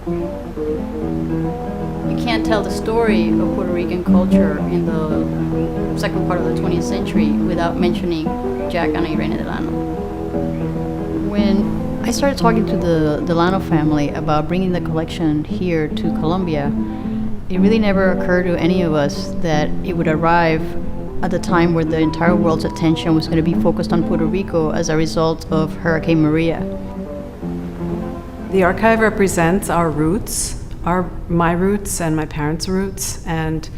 You can't tell the story of Puerto Rican culture in the second part of the 20th century without mentioning Jack and Irene Delano. When I started talking to the Delano family about bringing the collection here to Colombia, it really never occurred to any of us that it would arrive at the time where the entire world's attention was going to be focused on Puerto Rico as a result of Hurricane Maria. The archive represents our roots, my roots and my parents' roots, and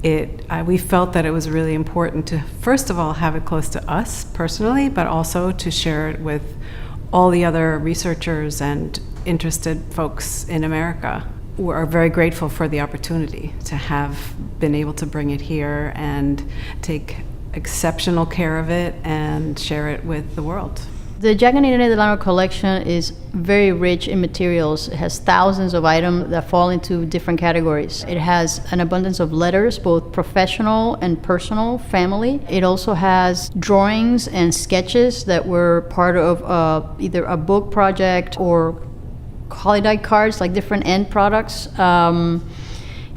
we felt that it was really important to, first of all, have it close to us personally, but also to share it with all the other researchers and interested folks in America. We are very grateful for the opportunity to have been able to bring it here and take exceptional care of it and share it with the world. The Jack and Irene Delano collection is very rich in materials. It has thousands of items that fall into different categories. It has an abundance of letters, both professional and personal, family. It also has drawings and sketches that were part of either a book project or holiday cards, like different end products.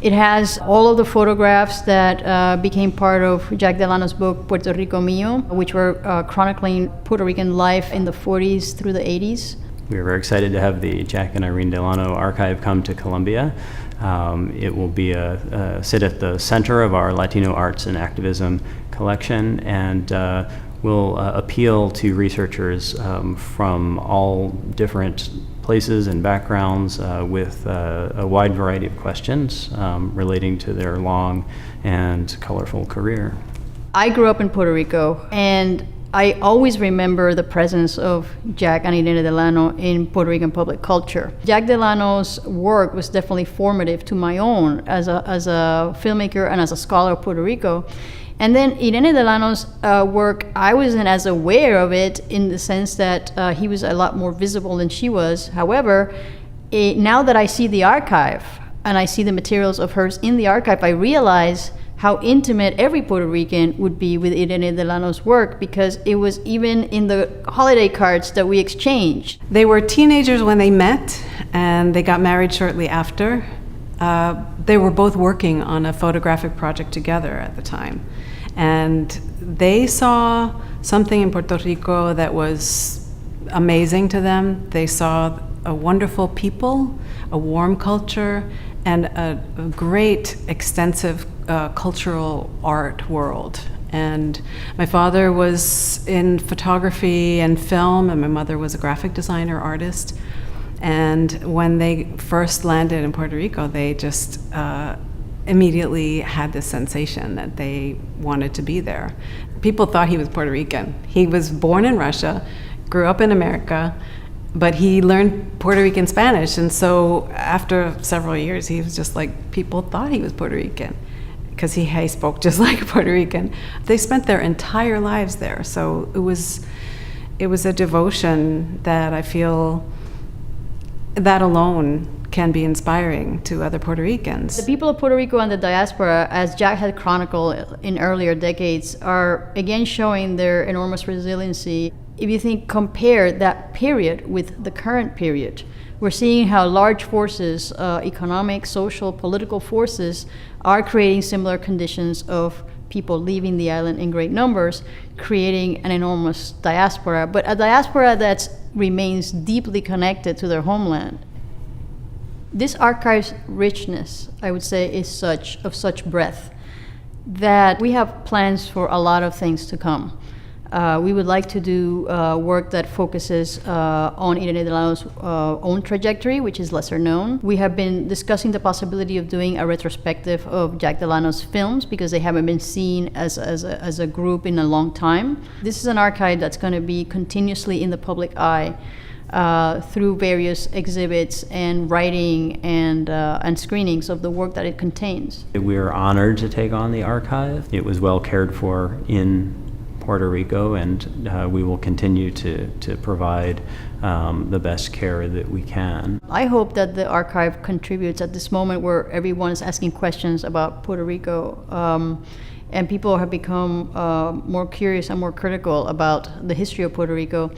It has all of the photographs that became part of Jack Delano's book, Puerto Rico Mío, which were chronicling Puerto Rican life in the 40s through the 80s. We are very excited to have the Jack and Irene Delano archive come to Colombia. It will be sit at the center of our Latino arts and activism collection, and will appeal to researchers from all different places and backgrounds with a wide variety of questions relating to their long and colorful career. I grew up in Puerto Rico, and I always remember the presence of Jack and Irene Delano in Puerto Rican public culture. Jack Delano's work was definitely formative to my own as a filmmaker and as a scholar of Puerto Rico. And then Irene Delano's work, I wasn't as aware of it in the sense that he was a lot more visible than she was. However, now that I see the archive and I see the materials of hers in the archive, I realize how intimate every Puerto Rican would be with Irene Delano's work, because it was even in the holiday cards that we exchanged. They were teenagers when they met, and they got married shortly after. They were both working on a photographic project together at the time. And they saw something in Puerto Rico that was amazing to them. They saw a wonderful people, a warm culture, and a great, extensive cultural art world. And my father was in photography and film, and my mother was a graphic designer, artist. And when they first landed in Puerto Rico, they just immediately had this sensation that they wanted to be there. People thought he was Puerto Rican. He was born in Russia, grew up in America, but he learned Puerto Rican Spanish. And so after several years, he was just like, people thought he was Puerto Rican because he spoke just like a Puerto Rican. They spent their entire lives there. So it was a devotion that I feel that alone can be inspiring to other Puerto Ricans. The people of Puerto Rico and the diaspora, as Jack had chronicled in earlier decades, are again showing their enormous resiliency. If you compare that period with the current period, we're seeing how large forces, economic, social, political forces, are creating similar conditions of people leaving the island in great numbers, creating an enormous diaspora, but a diaspora that remains deeply connected to their homeland. This archive's richness, I would say, is of such breadth that we have plans for a lot of things to come. We would like to do work that focuses on Irene Delano's own trajectory, which is lesser known. We have been discussing the possibility of doing a retrospective of Jack Delano's films because they haven't been seen as a group in a long time. This is an archive that's going to be continuously in the public eye through various exhibits and writing and screenings of the work that it contains. We are honored to take on the archive. It was well cared for in Puerto Rico, and we will continue to provide the best care that we can. I hope that the archive contributes at this moment where everyone is asking questions about Puerto Rico, and people have become more curious and more critical about the history of Puerto Rico,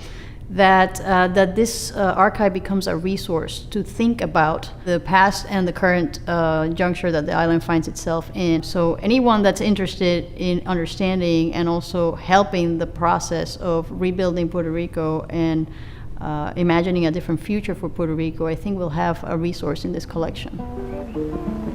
that this archive becomes a resource to think about the past and the current juncture that the island finds itself in. So anyone that's interested in understanding and also helping the process of rebuilding Puerto Rico and imagining a different future for Puerto Rico, I think will have a resource in this collection.